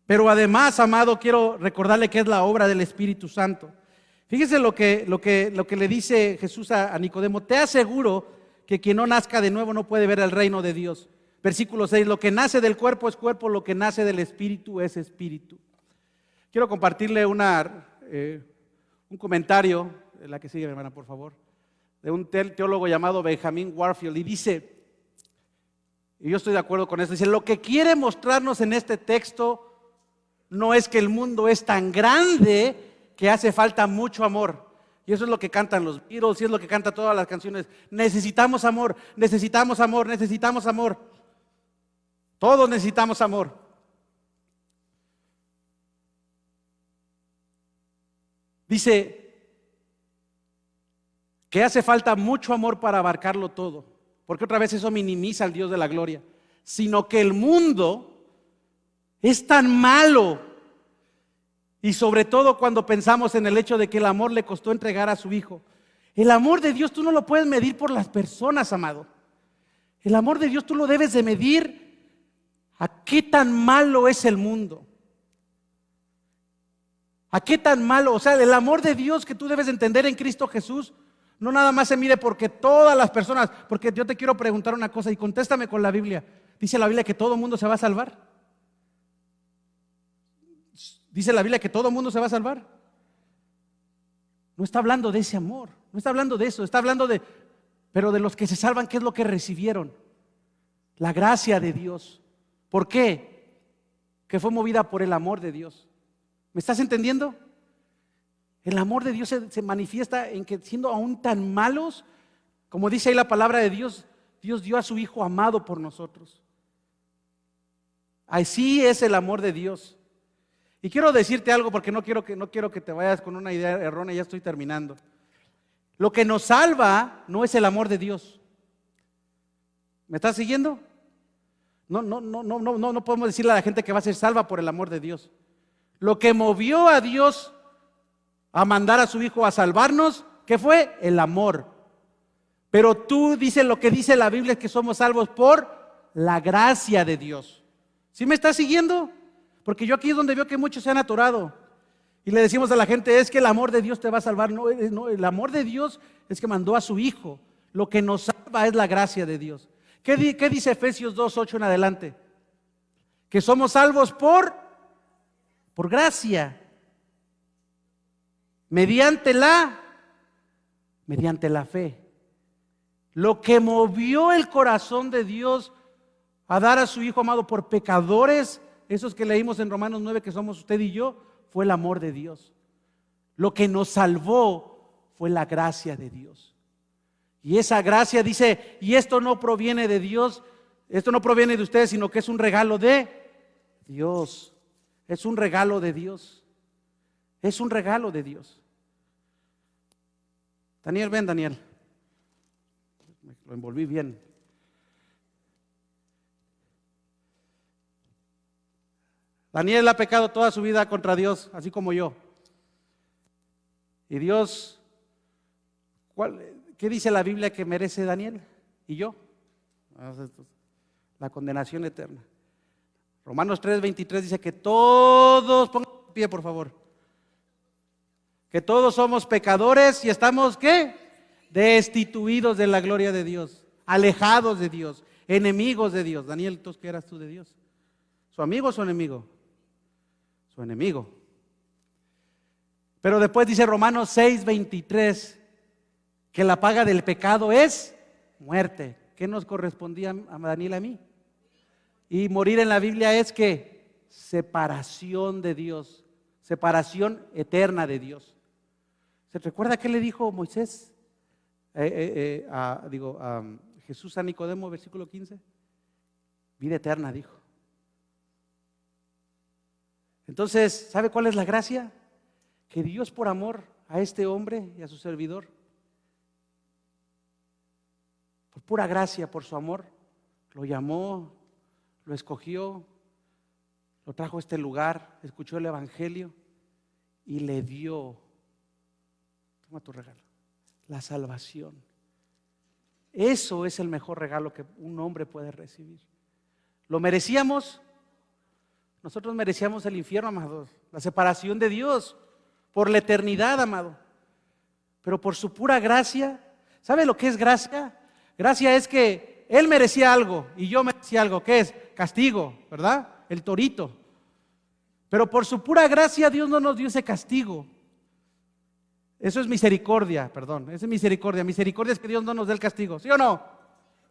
Pero además, amado, quiero recordarle que es la obra del Espíritu Santo. Fíjese lo que le dice Jesús a Nicodemo. Te aseguro que quien no nazca de nuevo no puede ver el reino de Dios. Versículo 6, lo que nace del cuerpo es cuerpo, lo que nace del Espíritu es espíritu. Quiero compartirle un comentario, la que sigue, hermana, por favor, de un teólogo llamado Benjamin Warfield, y dice, y yo estoy de acuerdo con esto, dice, lo que quiere mostrarnos en este texto no es que el mundo es tan grande que hace falta mucho amor. Y eso es lo que cantan los Beatles, y es lo que cantan todas las canciones. Necesitamos amor, necesitamos amor, necesitamos amor. Todos necesitamos amor. Dice que hace falta mucho amor para abarcarlo todo, porque otra vez eso minimiza al Dios de la gloria, sino que el mundo es tan malo, y sobre todo cuando pensamos en el hecho de que el amor le costó entregar a su hijo. El amor de Dios tú no lo puedes medir por las personas, amado. El amor de Dios tú lo debes de medir a qué tan malo es el mundo. ¿A qué tan malo? O sea, el amor de Dios que tú debes entender en Cristo Jesús no nada más se mide porque todas las personas, porque yo te quiero preguntar una cosa y contéstame con la Biblia. ¿Dice la Biblia que todo el mundo se va a salvar? ¿Dice la Biblia que todo el mundo se va a salvar? No está hablando de ese amor, no está hablando de eso, está hablando pero de los que se salvan, ¿qué es lo que recibieron? La gracia de Dios. ¿Por qué? Que fue movida por el amor de Dios. ¿Me estás entendiendo? El amor de Dios se manifiesta en que siendo aún tan malos, como dice ahí la palabra de Dios, Dios dio a su Hijo amado por nosotros. Así es el amor de Dios. Y quiero decirte algo porque no quiero que te vayas con una idea errónea, ya estoy terminando. Lo que nos salva no es el amor de Dios. ¿Me estás siguiendo? No podemos decirle a la gente que va a ser salva por el amor de Dios. Lo que movió a Dios a mandar a su Hijo a salvarnos, ¿qué fue? El amor. Pero tú dices lo que dice la Biblia es que somos salvos por la gracia de Dios. ¿Sí me estás siguiendo? Porque yo aquí es donde veo que muchos se han atorado y le decimos a la gente, es que el amor de Dios te va a salvar. No, el amor de Dios es que mandó a su Hijo. Lo que nos salva es la gracia de Dios. ¿Qué dice Efesios 2:8 en adelante? Que somos salvos por gracia, mediante la fe. Lo que movió el corazón de Dios a dar a su Hijo amado por pecadores, esos que leímos en Romanos 9 que somos usted y yo, fue el amor de Dios. Lo que nos salvó fue la gracia de Dios. Y esa gracia dice, y esto no proviene de Dios, esto no proviene de ustedes, sino que es un regalo de Dios. Es un regalo de Dios. Es un regalo de Dios. Daniel, ven, Daniel. Lo envolví bien. Daniel ha pecado toda su vida contra Dios, así como yo. Y Dios, ¿qué dice la Biblia que merece Daniel y yo? La condenación eterna. Romanos 3:23 dice que todos, pongan de pie por favor, que todos somos pecadores y estamos, ¿qué? Destituidos de la gloria de Dios, alejados de Dios, enemigos de Dios. Daniel, ¿tú qué eras tú de Dios? ¿Su amigo o su enemigo? Su enemigo. Pero después dice Romanos 6:23 que la paga del pecado es muerte. ¿Qué nos correspondía a Daniel y a mí? Y morir en la Biblia es que separación de Dios, separación eterna de Dios. ¿Se recuerda qué le dijo Moisés? Jesús a Nicodemo, versículo 15. Vida eterna, dijo. Entonces, ¿sabe cuál es la gracia? Que Dios, por amor a este hombre y a su servidor, por pura gracia, por su amor, lo llamó, lo escogió, lo trajo a este lugar, escuchó el evangelio y le dio, toma tu regalo, la salvación. Eso es el mejor regalo que un hombre puede recibir. ¿Lo merecíamos? Nosotros merecíamos el infierno, amados, la separación de Dios por la eternidad, amado. Pero por su pura gracia, ¿sabe lo que es gracia? Gracia es que Él merecía algo y yo merecía algo. ¿Qué es? Castigo, ¿verdad? El torito. Pero por su pura gracia Dios no nos dio ese castigo. Eso es misericordia, perdón. Esa es misericordia. Misericordia es que Dios no nos dé el castigo. ¿Sí o no?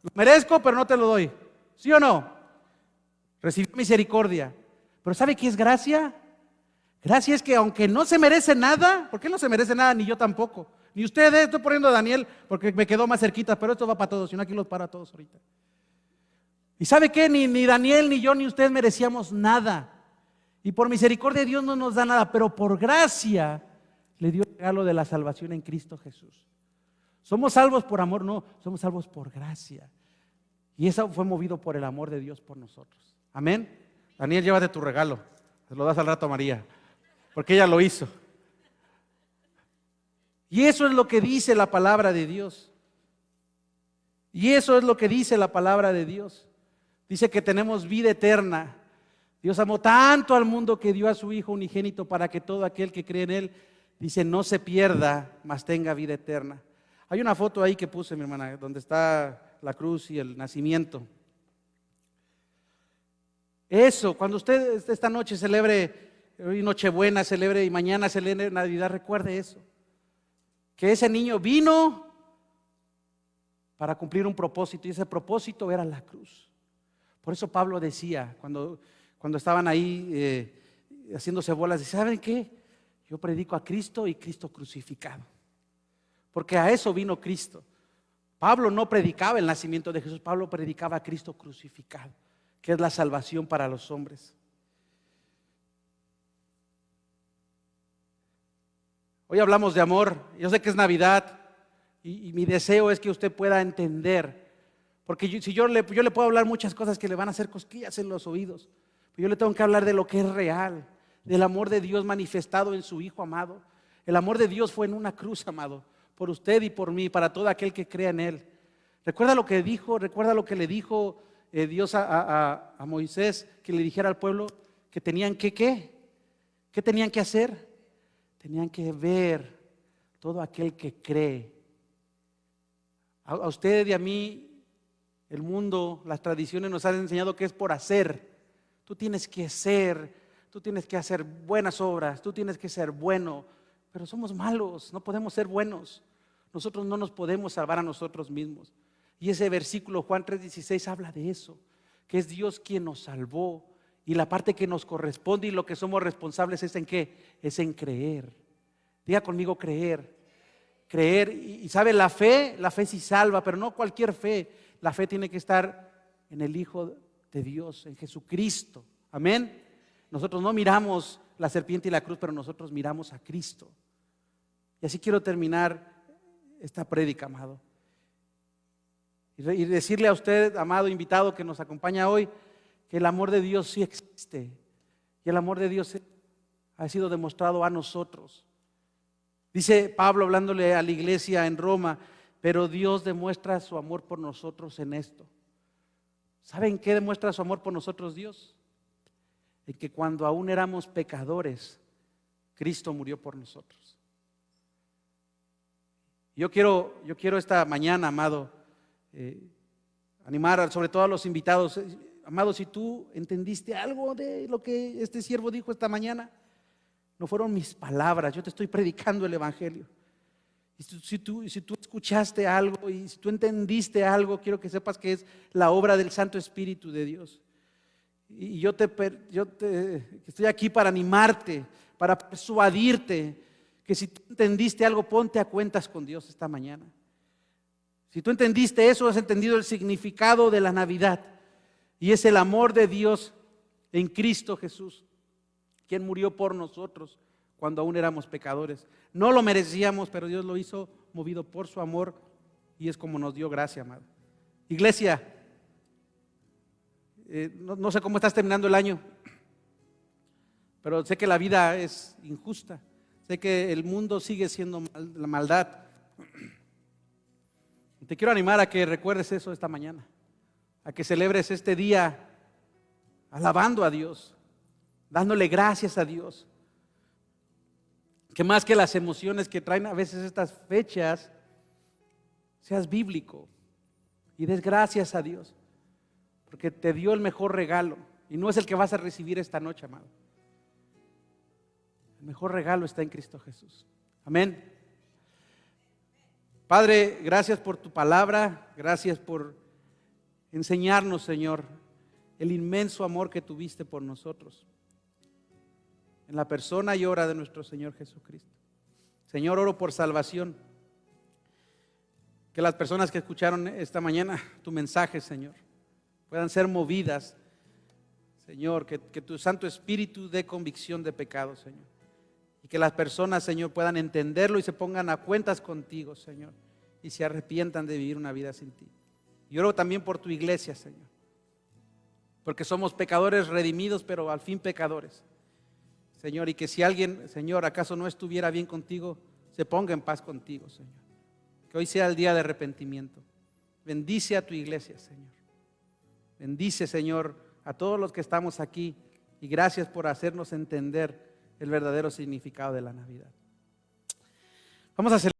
Lo merezco, pero no te lo doy. ¿Sí o no? Recibí misericordia. Pero ¿sabe qué es gracia? Gracia es que aunque no se merece nada, porque Él no se merece nada, ni yo tampoco. Ni ustedes, estoy poniendo a Daniel porque me quedó más cerquita, pero esto va para todos, si no aquí los paro a todos ahorita. ¿Y sabe qué? Ni Daniel, ni yo, ni ustedes merecíamos nada. Y por misericordia Dios no nos da nada, pero por gracia le dio el regalo de la salvación en Cristo Jesús. ¿Somos salvos por amor? No, somos salvos por gracia. Y eso fue movido por el amor de Dios por nosotros. Amén. Daniel, llévate tu regalo. Se lo das al rato a María, porque ella lo hizo. Y eso es lo que dice la palabra de Dios. Y eso es lo que dice la palabra de Dios. Dice que tenemos vida eterna. Dios amó tanto al mundo que dio a su Hijo unigénito para que todo aquel que cree en Él, dice, no se pierda, mas tenga vida eterna. Hay una foto ahí que puse, mi hermana, donde está la cruz y el nacimiento. Eso, cuando usted esta noche celebre, hoy Nochebuena celebre y mañana celebre Navidad, recuerde eso. Que ese niño vino para cumplir un propósito y ese propósito era la cruz. Por eso Pablo decía, cuando estaban ahí haciéndose bolas, dice, ¿saben qué? Yo predico a Cristo y Cristo crucificado. Porque a eso vino Cristo. Pablo no predicaba el nacimiento de Jesús, Pablo predicaba a Cristo crucificado, que es la salvación para los hombres. Hoy hablamos de amor, yo sé que es Navidad y mi deseo es que usted pueda entender, porque yo le puedo hablar muchas cosas que le van a hacer cosquillas en los oídos, pero yo le tengo que hablar de lo que es real, del amor de Dios manifestado en su Hijo amado. El amor de Dios fue en una cruz, amado, por usted y por mí, para todo aquel que crea en Él. Recuerda lo que le dijo Dios a Moisés, que le dijera al pueblo que tenían que ¿qué? ¿Qué tenían que hacer? Tenían que ver todo aquel que cree. A usted y a mí, el mundo, las tradiciones nos han enseñado que es por hacer. Tú tienes que ser, tú tienes que hacer buenas obras, tú tienes que ser bueno, pero somos malos, no podemos ser buenos. Nosotros no nos podemos salvar a nosotros mismos. Y ese versículo, Juan 3:16, habla de eso, que es Dios quien nos salvó. Y la parte que nos corresponde y lo que somos responsables es en ¿qué? Es en creer. Diga conmigo creer. Creer, y sabe, la fe sí salva, pero no cualquier fe. La fe tiene que estar en el Hijo de Dios, en Jesucristo. Amén. Nosotros no miramos la serpiente y la cruz, pero nosotros miramos a Cristo. Y así quiero terminar esta prédica, amado. Y decirle a usted, amado invitado que nos acompaña hoy, que el amor de Dios sí existe. Y el amor de Dios ha sido demostrado a nosotros. Dice Pablo hablándole a la iglesia en Roma, pero Dios demuestra su amor por nosotros en esto. ¿Saben qué demuestra su amor por nosotros Dios? En que cuando aún éramos pecadores, Cristo murió por nosotros. Yo quiero esta mañana, amado, animar sobre todo a los invitados. Amado, si tú entendiste algo de lo que este siervo dijo esta mañana, no fueron mis palabras, yo te estoy predicando el Evangelio. Y si tú escuchaste algo y si tú entendiste algo, quiero que sepas que es la obra del Santo Espíritu de Dios. Y yo estoy aquí para animarte, para persuadirte, que si tú entendiste algo, ponte a cuentas con Dios esta mañana. Si tú entendiste eso, has entendido el significado de la Navidad. Y es el amor de Dios en Cristo Jesús, quien murió por nosotros cuando aún éramos pecadores. No lo merecíamos, pero Dios lo hizo movido por su amor y es como nos dio gracia, amado. Iglesia, no sé cómo estás terminando el año, pero sé que la vida es injusta. Sé que el mundo sigue siendo la maldad. Te quiero animar a que recuerdes eso esta mañana, a que celebres este día alabando a Dios, dándole gracias a Dios. Que más que las emociones que traen a veces estas fechas, seas bíblico y des gracias a Dios, porque te dio el mejor regalo y no es el que vas a recibir esta noche, amado. El mejor regalo está en Cristo Jesús. Amén. Padre, gracias por tu palabra, gracias por enseñarnos, Señor, el inmenso amor que tuviste por nosotros, en la persona y obra de nuestro Señor Jesucristo. Señor, oro por salvación, que las personas que escucharon esta mañana tu mensaje, Señor, puedan ser movidas, Señor, que tu Santo Espíritu dé convicción de pecado, Señor, Y que las personas, Señor, puedan entenderlo y se pongan a cuentas contigo, Señor, y se arrepientan de vivir una vida sin ti. Y oro también por tu iglesia, Señor, porque somos pecadores redimidos, pero al fin pecadores, Señor, y que si alguien, Señor, acaso no estuviera bien contigo, se ponga en paz contigo, Señor. Que hoy sea el día de arrepentimiento. Bendice a tu iglesia, Señor. Bendice, Señor, a todos los que estamos aquí, y gracias por hacernos entender el verdadero significado de la Navidad. Vamos a hacer